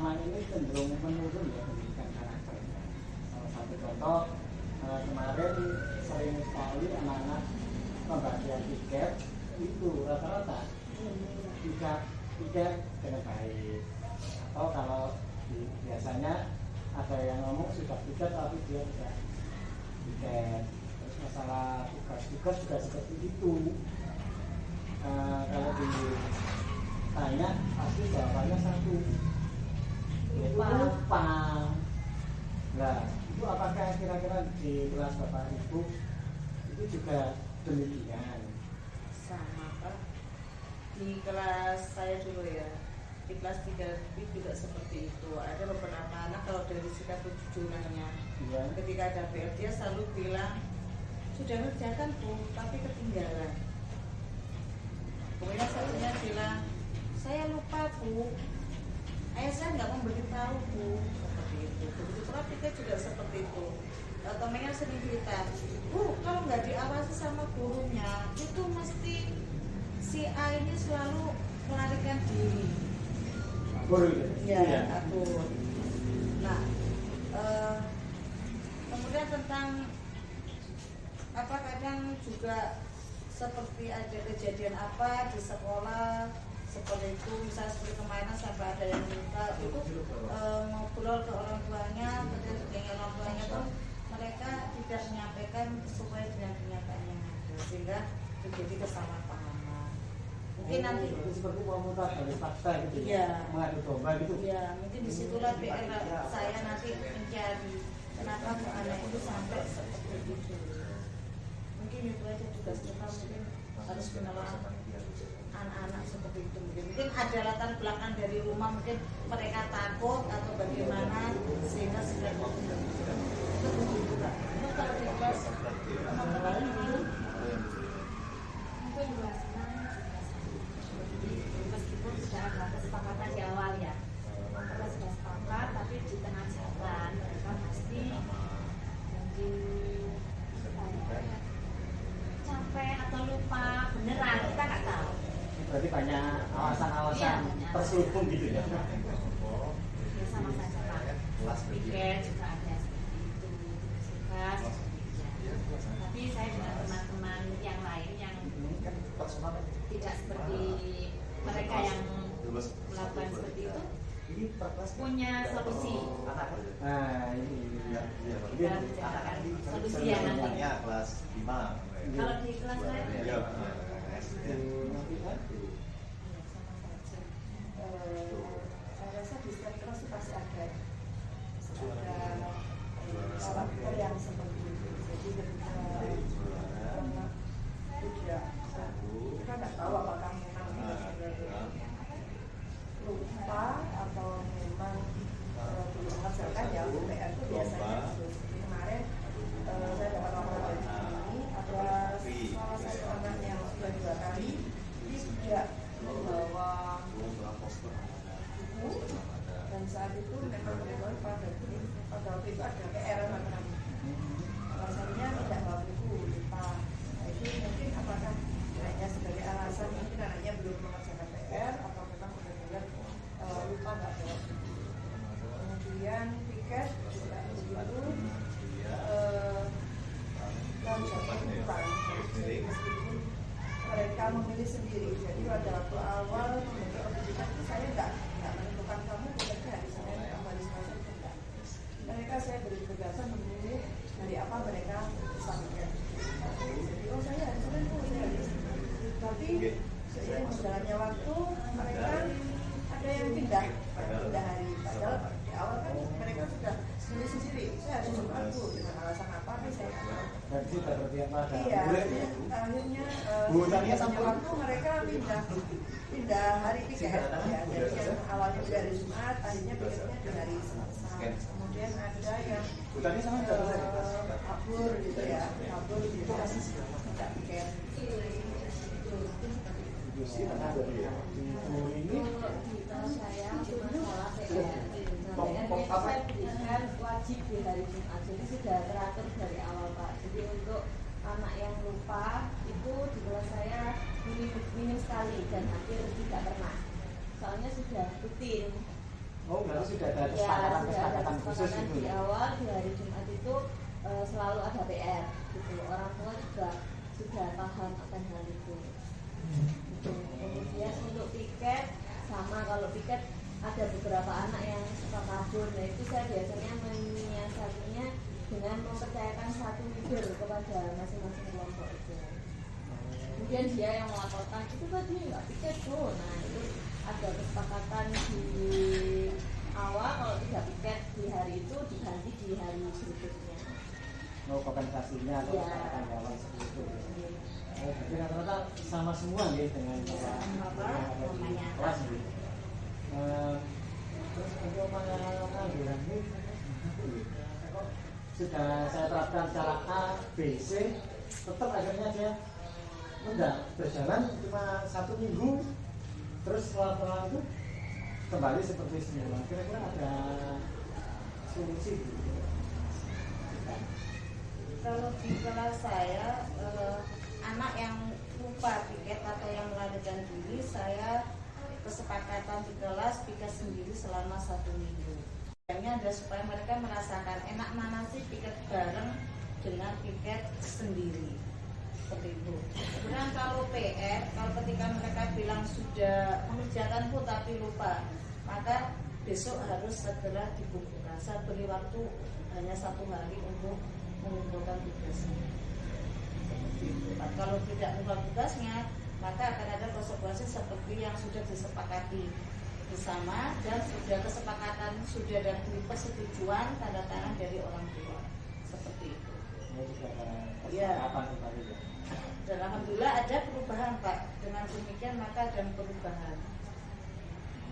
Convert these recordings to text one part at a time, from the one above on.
belakangan ini cenderung menurun ya pendidikan karakternya. Salah satu contoh kemarin sering sekali anak-anak pembagian tiket itu rata-rata tidak dengan baik. Atau kalau biasanya ada yang ngomong sudah tiket tapi dia tidak tiket. Terus masalah tugas juga seperti itu. Kalau ditanya pasti jawabannya satu, lupa. Nah, itu apakah kira-kira di kelas Bapak Ibu itu juga demikian? Sama Pak. Di kelas saya dulu ya, di kelas 3 juga seperti itu. Ada beberapa anak kalau dari sikap kejujurannya, ketika ada PR dia selalu bilang sudah ngerjakan Bu, tapi ketinggalan. Kemudian satunya bilang saya lupa Bu, ayah saya nggak memberitahu Bu, seperti itu. Begitu pula kita juga seperti itu. Temennya sering cerita, Bu kalau nggak diawasi sama gurunya itu mesti si A ini selalu melarikan diri. Ya, akur. Nah, kemudian tentang apa kadang juga seperti ada kejadian apa di sekolah seperti itu, misalnya seperti kemarin sampai ada yang minta itu ngobrol ke orang tuanya, kemudian dengan orang tuanya tuh mereka tidak menyampaikan sesuai dengan kenyataannya, sehingga terjadi kesalahpahaman. Mungkin nanti seperti pemutar dari fakta gitu ya, mengadu domba gitu. Ya, mungkin disitulah PR saya nanti mencari kenapa anak itu sampai seperti itu. Mungkin itu aja tugas kita, mungkin harus menolak anak-anak seperti itu. Mungkin ada latar belakang dari rumah, mungkin mereka takut atau bagaimana sehingga sudah itu juga. Itu kalau di kelas teman-teman ini mungkin juga senang meskipun sudah ada kesepakatan di awal ya, mereka sudah sepakat, tapi di tengah jalan mereka pasti mungkin capek atau lupa beneran, kita nggak tahu. Berarti banyak alasan-alasan terselubung gitu ya. Ya sama saja Pak. Tiket juga ada seperti itu, tugas tapi saya dengan teman-teman yang lain yang tidak seperti mereka yang melakukan seperti itu punya solusi. Nah ini Dan bicarakan solusi ya nanti. Kelas 5. Kalau di kelas lain saya rasa di setiap kelas pasti ada karakter yang seperti itu. Jadi ketika tidak, kita nggak tahu apakah memang lupa atau memang belum mengerjakan ya. PR itu biasanya seperti kemarin saya dapat laporan dari ini ada salah satu anak yang sudah 2 kali tidak membawa buku, dan saat itu memang memang pada waktu itu ada PR namanya alasannya tidak bawa buku, lupa. Nah itu mungkin apakah hanya sebagai alasan mungkin anaknya belum mengerjakan PR atau memang benar-benar lupa nggak bawa buku. Kemudian tiket juga begitu, dan jadwal kurang meskipun mereka memilih sendiri. Jadi pada waktu awal membentuk organisasi itu saya nggak menentukan kamu tiketnya hari Senin atau hari Selasa, tidak. Mereka saya beri tugasan memilih dari apa mereka pesankan. Jadi saya hari Senin saya hari. Tapi seiring berjalannya waktu mereka ada yang pindah hari. Padahal di awal kan mereka sudah milih sendiri. Saya harus membantu dengan alasan apa nih saya nggak tahu. dan kita berarti apa ada Iya, akhirnya sampai waktu mereka pindah hari tiket ya. Jadi yang awalnya di hari Jumat, akhirnya pikirnya di hari Selasa. Kemudian ada yang kabur gitu ya, kabur gitu kan tidak tiket. ini saya masalah PR. Saya berikan wajib di hari Jumat, jadi sudah teratur dari awal Pak. Jadi untuk anak yang lupa itu di kelas saya minim sekali dan hampir tidak pernah. Soalnya sudah rutin Oh, berarti sudah ada Ya, sudah ada kesepakatan khusus kesepakatan itu di ya? awal di hari Jumat itu selalu ada PR gitu. Orang tua juga sudah paham akan hal itu. Gitu. Kemudian untuk piket sama, kalau piket ada beberapa anak yang suka kabur, nah itu saya biasanya menyiasatinya dengan mempercayakan satu leader kepada masing-masing kelompok itu. Kemudian dia yang melaporkan itu tadi nggak piket tuh, nah itu ada kesepakatan di awal kalau tidak piket di hari itu diganti di hari berikutnya. Oh, kompensasinya atau Ya. kesepakatan di awal seperti itu. Oh, jadi rata-rata sama semua ya dengan Sama, yang ada di namanya. kelas gitu. Terus untuk pengangguran ini sudah saya terapkan cara A, B, C, tetap akhirnya dia enggak berjalan cuma 1 minggu, terus setelah itu kembali seperti semula. Kira-kira ada solusi gitu? Kalau di kelas saya anak yang lupa piket atau yang melarikan diri, saya kesepakatan di kelas piket sendiri selama 1 minggu. Yang ada supaya mereka merasakan enak mana sih piket bareng dengan piket sendiri. Seperti itu. Kemudian kalau PR, kalau ketika mereka bilang sudah mengerjakan pun tapi lupa, maka besok harus segera dikumpulkan. Saya beri waktu hanya 1 hari untuk mengumpulkan tugasnya. Seperti itu. Nah, kalau tidak mengumpulkan tugasnya, maka akan ada konsekuensi seperti yang sudah disepakati bersama dan sudah kesepakatan, sudah ada persetujuan tanda tangan dari orang tua. Seperti itu. Ini juga ada Ya. kesepakatan kembali ya. Dan alhamdulillah ada perubahan Pak. Dengan demikian maka ada perubahan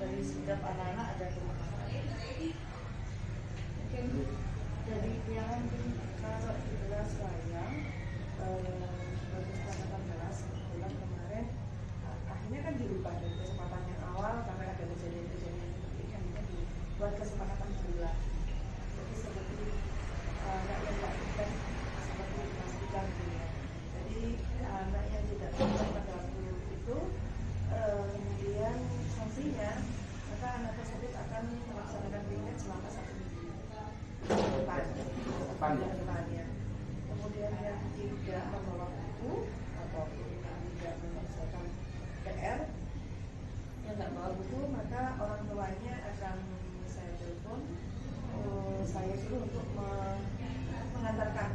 dari sikap anak-anak, ada perubahan. Mungkin dari yang kalau di kelas saya kesepakatan kelas kebetulan kemarin akhirnya kan dirubah dari kesempatan yang awal karena ada kejadian-kejadian seperti ini, kan dibuat kesepakatan bulan. Jadi seperti anak yang tidak ikut seperti dipastikan gitu ya. Jadi anak yang tidak ikut pada waktu itu kemudian sanksinya, maka anak tersebut akan melaksanakan piket selama 1 minggu depan ya. Kemudian yang tidak membawa buku ataupun yang tidak menyelesaikan PR, yang tidak bawa buku, maka orang tuanya akan saya telepon, saya suruh untuk mengantarkan.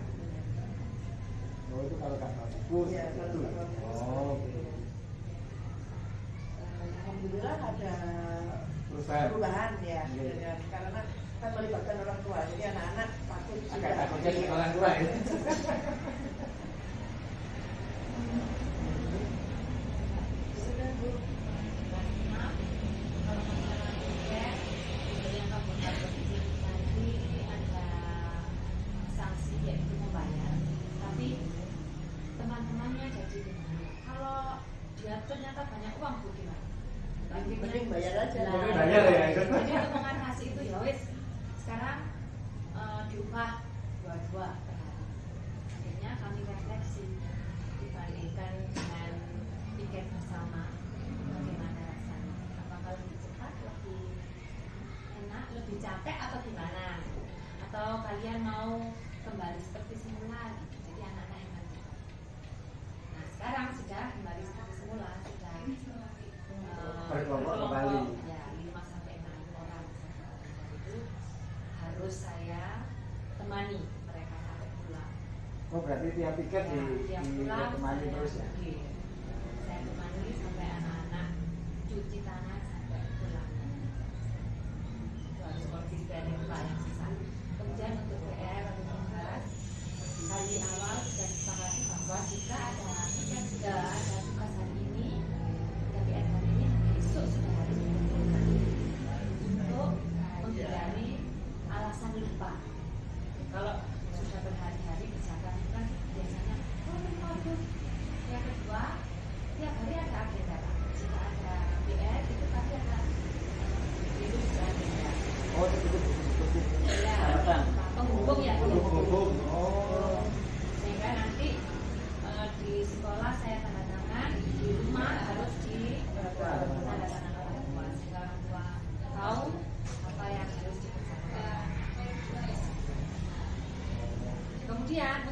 Oh, itu kalau nggak bawa buku Ya, seperti kalau itu. nggak bawa buku Oh, seperti itu. Alhamdulillah ada perubahan ya, Iya. karena kan melibatkan orang tua, jadi anak-anak takut Agak takut jadi orang tua ya. sudah Bu. Maaf, kalau masalah piket itu yang kamu berpikir tadi ada sanksi yaitu membayar. Tapi teman-temannya jadi gimana? Kalau dia ternyata banyak uang bu gimana? Mending bayar aja. Nah, Mending bayar ya. Jadi untuk mengatasi itu ya wis sekarang diupah 22 per hari. Akhirnya kami refleksi dibandingkan dengan piket bersama, bagaimana rasanya? Apakah lebih cepat, lebih enak, lebih capek atau gimana? Atau kalian mau kembali seperti semula? Gitu. Jadi anak-anak yang maju. Nah sekarang sudah kembali seperti semula, sudah Berkelompok kembali. ya 5 sampai 6 orang. Itu harus saya temani mereka sampai pulang. Oh, berarti tiap piket Ya, tiap pulang ditemani saya, terus ya? iya. Saya temani sampai anak-anak cuci tangan sampai pulang. Itu harus konsisten yang paling susah. Kemudian untuk PR atau tugas hari awal sudah disepakati bahwa jika ada sudah ada tugas hari ini, ada PR hari ini, besok sudah harus dikumpulkan untuk menghindari alasan lupa. Kalau sudah berhari-hari kerjakan itu kan biasanya lupa Bu. Yang kedua, tiap hari ada agenda Pak. Jika ada PR itu pasti ada itu sudah agenda. Oh, seperti Ya, catatan. penghubung ya. Penghubung. Oh. Sehingga nanti di sekolah saya tanda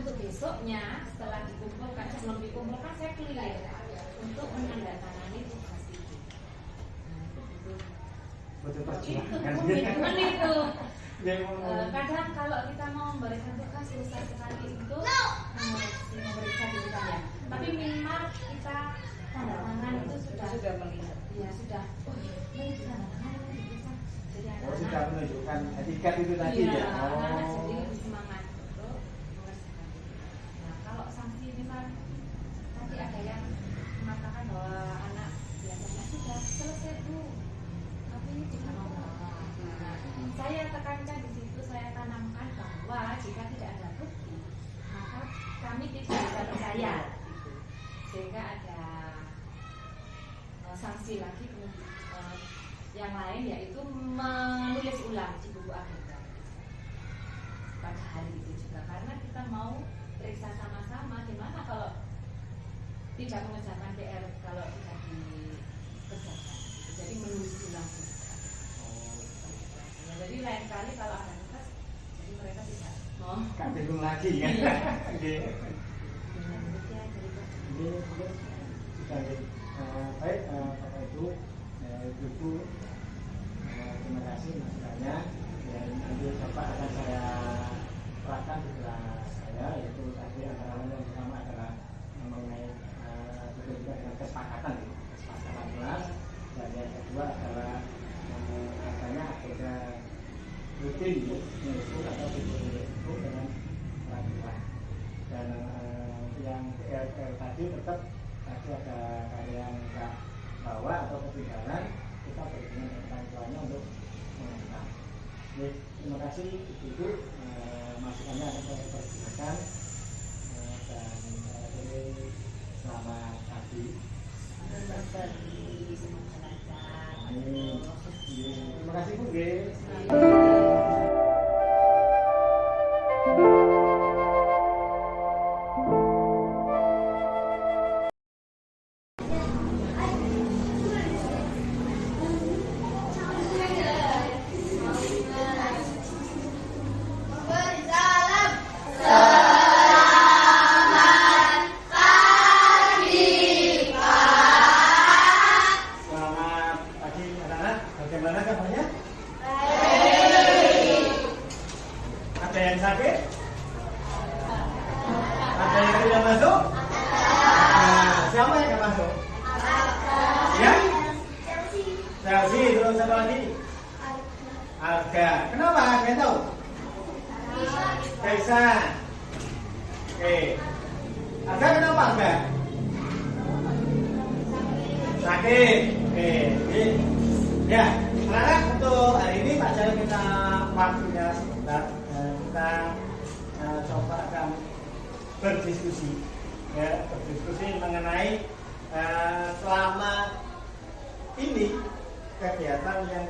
untuk besoknya setelah dikumpulkan, sebelum dikumpulkan saya keliling untuk menandatangani tugas itu. Betul Itu perjuangan. komitmen itu. Ya, mau- Kadang kalau kita mau memberikan tugas susah sekali untuk memberikan diri ya. Tapi minimal kita tanda tangan itu sudah melihat. ya sudah. Oh, ini tanda tangan ini bisa. Jadi Oh, sudah anak-anak menunjukkan etikat itu tadi iya, ya. anak-anak Oh. jadi lebih semangat untuk mengerjakan itu. Nah, kalau sanksi misal nanti ada yang mengatakan bahwa anak biasanya sudah selesai Bu, tapi ini tidak mau bawa. Nah, saya tekankan di situ, saya tanamkan bahwa jika tidak ada bukti, maka kami tidak bisa percaya, gitu. Sehingga ada sanksi lagi kemudian yang lain yaitu menulis ulang di buku agenda pada hari itu juga karena kita mau periksa sama-sama gimana kalau tidak mengerjakan PR kalau tidak dikerjakan jadi menulis ulang ya, jadi lain kali kalau ada tugas jadi mereka tidak mau Gak bingung lagi kan. Iya. Oke. Jadi, Ini mungkin sudah baik Bapak Ibu, Ibu, terima kasih masukannya. Dan nanti Bapak akan saya terapkan di kelas saya, yaitu tadi antara lain yang pertama adalah mengenai juga dengan kesepakatan kelas, dan yang kedua adalah adanya agenda rutin yaitu atau itu dengan peraturan. Dan yang PLPL tadi tetap tadi ada karya yang kita bawa atau ketinggalan kita berhubungan dengan orang tuanya untuk mengenal. Terima kasih Ibu, masukannya akan saya pergunakan dan selamat pagi. semoga lancar. Amin. Terima kasih Bu. Selamat pagi anak-anak. Bagaimana kabarnya? Ada yang sakit? Ada yang tidak masuk? Nah, siapa yang tidak masuk? Ya? Chelsea, terus apa lagi? Arga. Kenapa? Ada yang tahu? Kaisa. Oke. Arga kenapa Arga? Sakit. Oke. Ya, anak-anak untuk hari ini Pak Jaya minta waktunya sebentar. Kita coba akan berdiskusi, ya, berdiskusi mengenai selama ini kegiatan yang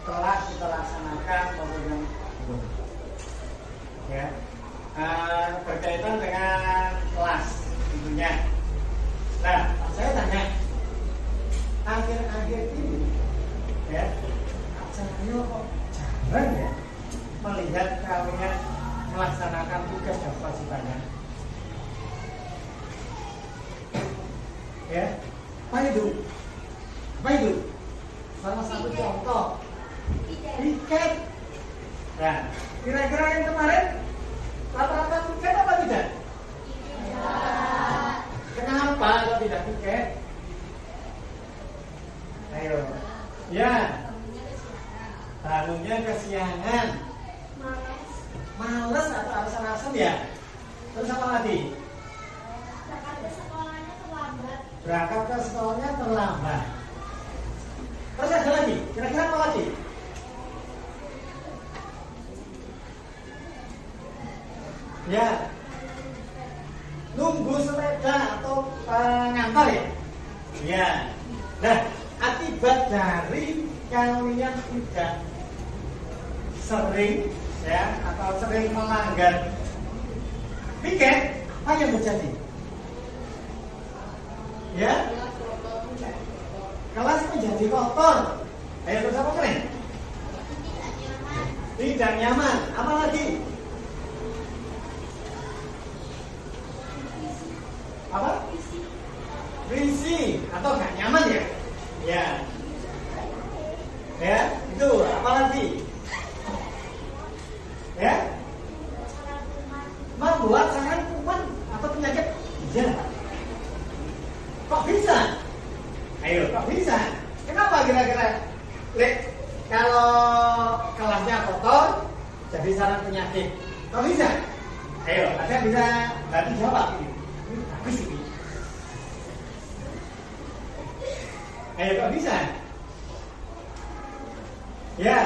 telah kita laksanakan maupun yang belum, ya, berkaitan dengan kelas tentunya. Nah, saya tanya, akhir-akhir ini, ya, saya kok jarang ya melihat kalian melaksanakan tugas dan kewajibannya. Ya, apa itu? Apa itu? Salah satu contoh. Tiket. Nah, kira-kira yang kemarin rata-rata tiket apa tidak? Kenapa kok tidak tiket? Ayo. Ya. Bangunnya kesiangan. Males atau alasan-alasan ya? Terus apa lagi? Berangkat ke sekolahnya terlambat. Terus ada lagi? Kira-kira apa lagi? Ya, nunggu sepeda atau ngantar ya? Ya. Nah, akibat dari kalian tidak sering ya atau sering melanggar piket, apa yang terjadi? Ya, kelas menjadi kotor. Ayo terus apa keren? Tidak nyaman. Apa lagi? Apa? Risih atau nggak nyaman ya? Ya. Ya, itu apa lagi? Ya? Membuat saraf kuman atau penyakit? Iya. Kok bisa? Ayo, kok bisa? Kenapa kira-kira? Kalau kelasnya kotor, jadi saraf penyakit. Kok bisa? Ayo, ada bisa bantu jawab ini. Ini bagus ini. Ayo, kok bisa? Ya.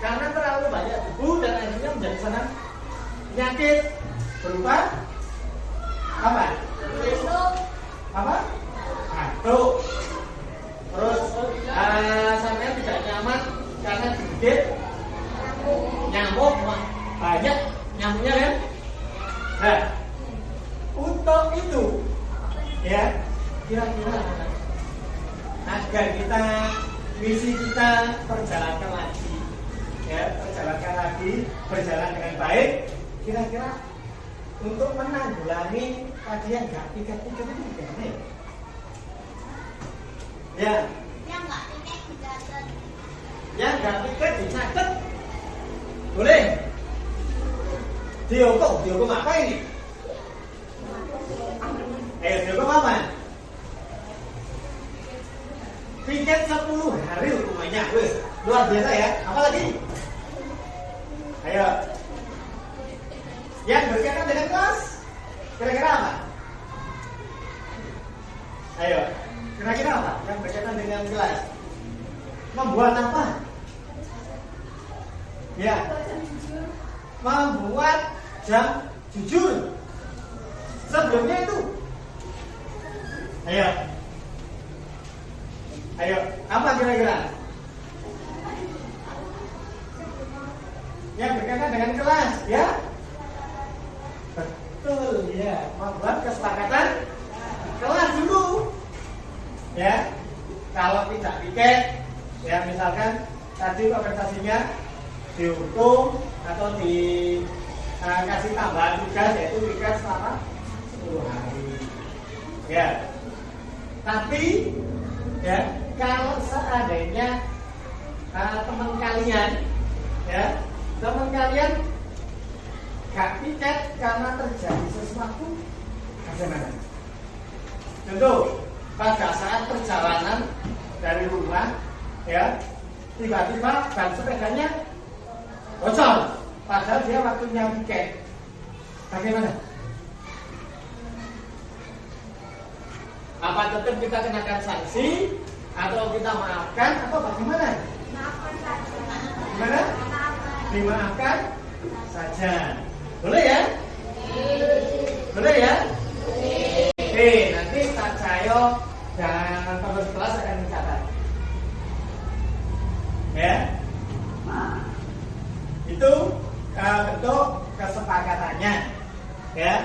Karena terlalu banyak debu dan akhirnya menjadi saraf penyakit berupa apa? Apa? Batuk. Terus sampai tidak nyaman karena digigit nyamuk, banyak nyamuknya kan? Nah, untuk itu ya kira-kira agar kita misi kita perjalankan lagi, ya perjalankan lagi, berjalan dengan baik, kira-kira untuk menanggulangi tadi yang nggak piket-piket itu gimana ya? Ya. Yang nggak piket dicatat. Yang nggak piket dicatat. Boleh. Dihukum apa ini? Ayo dihukum apa? Piket 10 hari hukumannya, wes luar biasa ya. Apa lagi? Ayo. Yang berkaitan dengan kelas, kira-kira apa? Ayo, kira-kira apa? Yang berkaitan dengan kelas, membuat apa? Ya, membuat jam jujur. Sebelumnya itu, ayo, apa kira-kira? Yang berkaitan dengan kelas, ya? Betul ya, membuat kesepakatan kelas dulu. Ya, kalau tidak piket, ya misalkan tadi kompensasinya dihukum atau dikasih tambahan tugas yaitu piket selama 10 hari. Ya, tapi ya kalau seandainya teman kalian, ya teman kalian gak piket karena terjadi sesuatu, bagaimana? Contoh, pada saat perjalanan dari rumah, ya tiba-tiba ban sepedanya bocor, padahal dia waktunya piket, bagaimana? Apa tetap kita kenakan sanksi atau kita maafkan atau bagaimana? Maafkan saja. Gimana? Dimaafkan saja. Boleh ya? Boleh ya? Oke, nanti Pak Cahyo dan pengurus kelas akan mencatat. Ya? Itu bentuk kesepakatannya. Ya.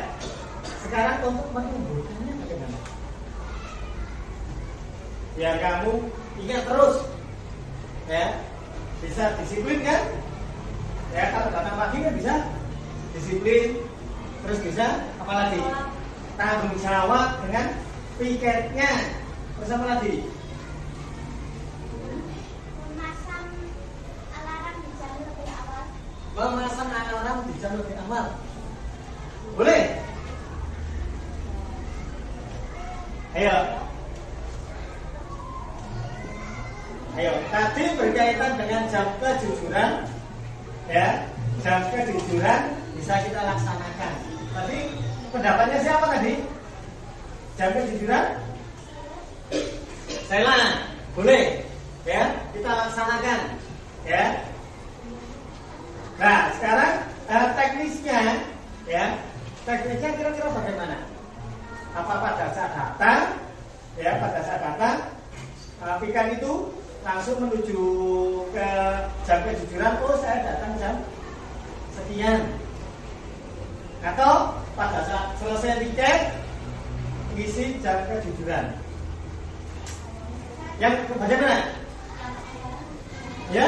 Sekarang untuk menumbuhkannya bagaimana? Biar kamu ingat terus. Ya. Bisa disiplin kan? Ya, kalau datang pagi kan bisa disiplin, terus bisa apa lagi? Tanggung jawab dengan piketnya. Terus apa lagi? Memasang alarm di jam lebih awal. Memasang alarm di jam lebih awal. Boleh? Ayo. Ayo, tadi berkaitan dengan jam kejujuran. Ya, jam kejujuran bisa kita laksanakan. Tadi pendapatnya siapa tadi? Jam kejujuran? Saya boleh, ya kita laksanakan, ya. Nah sekarang teknisnya, ya teknisnya kira-kira bagaimana? Apa pada saat datang, ya pada saat datang, pikan itu langsung menuju ke jam kejujuran. Oh saya datang jam sekian. Atau pada saat selesai tiket isi jam kejujuran. Yang bagaimana? Ya?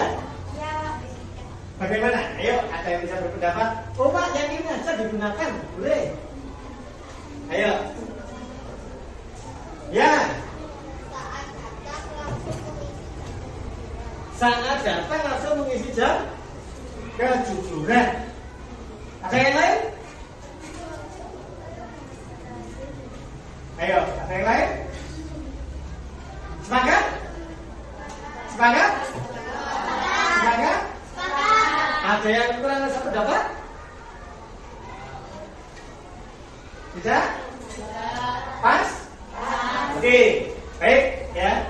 Bagaimana? Ayo, ada yang bisa berpendapat? Oh Pak, yang ini aja digunakan, boleh? Ayo. Ya. Saat datang langsung mengisi jam kejujuran. Ada yang lain? Ayo, ada yang lain? Sepakat? Sepakat? Sepakat? Ada yang kurang satu pendapat? Tidak? Pas? Oke, baik ya.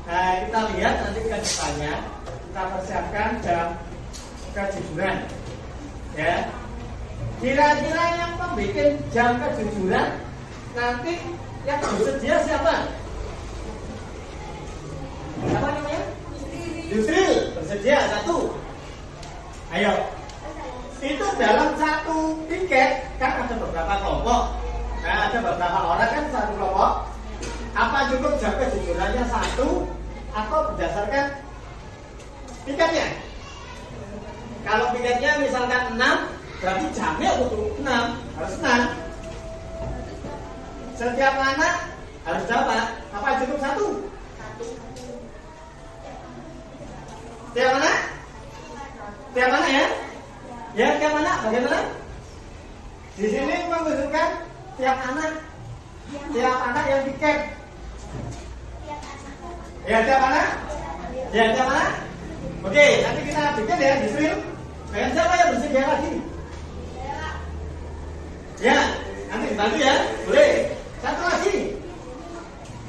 Nah, kita lihat nanti ke depannya. Kita persiapkan jam kejujuran. Ya. Kira-kira yang membuat jam kejujuran nanti yang bersedia siapa? Apa namanya? Yusril bersedia satu. Ayo. Itu dalam satu tiket kan ada beberapa kelompok. Nah, ada beberapa orang kan satu kelompok. Apa cukup jam kejujurannya satu atau berdasarkan tiketnya? Kalau tiketnya misalkan 6, berarti jamnya butuh 6, harus 6. Setiap anak harus dapat. Apa cukup satu? Setiap anak? Setiap anak ya? Ya, setiap anak bagaimana? Di sini menunjukkan tiap anak yang tiket. Ya, tiap anak? Ya, tiap anak? Oke, nanti kita bikin ya, Yusril. Dengan siapa yang bersedia lagi? Ya, nanti dibantu ya, boleh. Satu lagi.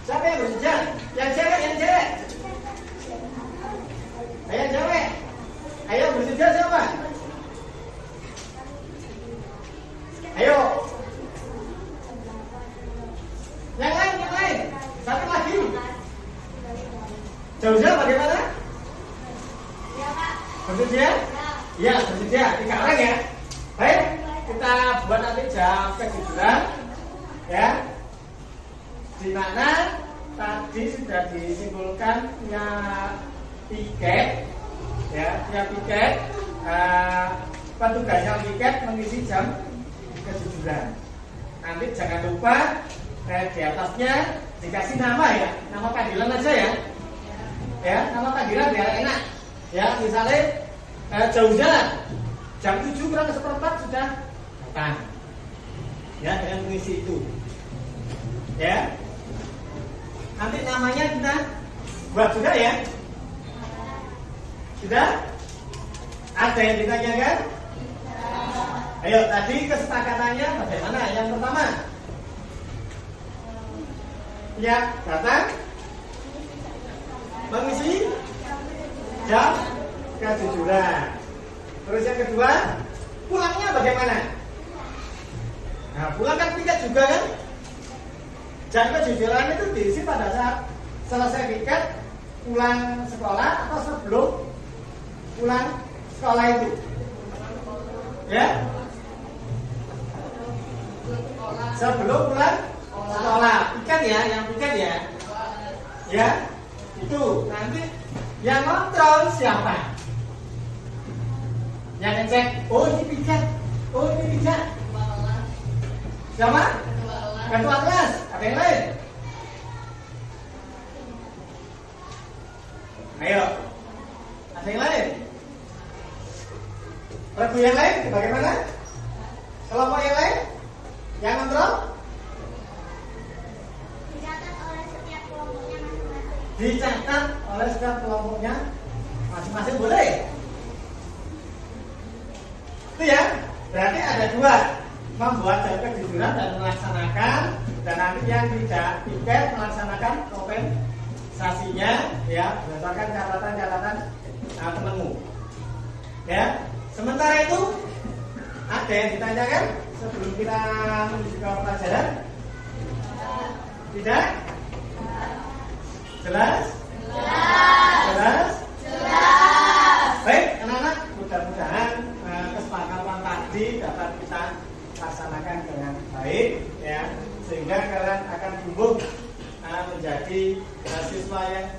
Siapa yang bersedia? Yang cewek, yang cewek. Ayo cewek. Ayo bersedia siapa? Ayo. Yang lain. Satu lagi. Jauh-jauh bagaimana? Bersedia? Ya, bersedia. 3 orang ya. Baik, kita buat nanti jam kejujuran ya. Di mana tadi sudah disimpulkan punya tiket ya, punya tiket. Petugas yang tiket mengisi jam kejujuran. Nanti jangan lupa di atasnya dikasih nama ya, nama panggilan aja ya. Ya, nama panggilan biar enak. Ya, misalnya jauh jalan jam 7 kurang seperempat sudah datang. Ya, dengan mengisi itu. Ya. Nanti namanya kita buat juga ya. Sudah? Ada yang ditanyakan? Ayo, tadi kesepakatannya bagaimana? Yang pertama, ya, datang mengisi jam kejujuran. Terus yang kedua, pulangnya bagaimana? Nah, pulang kan tiket juga kan? Jam kejujuran itu diisi pada saat selesai tiket pulang sekolah atau sebelum pulang sekolah itu. Ya? Sebelum pulang sekolah. Tiket ya, yang tiket ya. Ya? Itu nanti yang kontrol siapa? Yang ngecek, oh ini tiket, oh ini tiket. Siapa? Ketua kelas. Ada yang lain? Ayo. Ada yang lain? Regu yang lain bagaimana? Kelompok yang lain? Yang kontrol? Dicatat oleh setiap kelompoknya masing-masing. Dicatat oleh setiap kelompoknya masing-masing, boleh? Itu ya. Berarti ada 2. Membuat jam kejujuran dan melaksanakan, dan nanti yang tidak tiket melaksanakan kompensasinya ya berdasarkan catatan-catatan temanmu. Ya. Sementara itu ada yang ditanyakan sebelum kita menuju ke pelajaran? Tidak? Jelas? Jelas? Baik, anak-anak, mudah-mudahan kesepakatan tadi dapat kita laksanakan dengan baik ya, sehingga kalian akan tumbuh menjadi siswa yang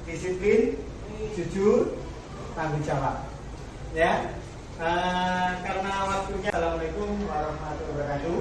disiplin, jujur, tanggung jawab ya. Karena waktunya, assalamualaikum warahmatullahi wabarakatuh.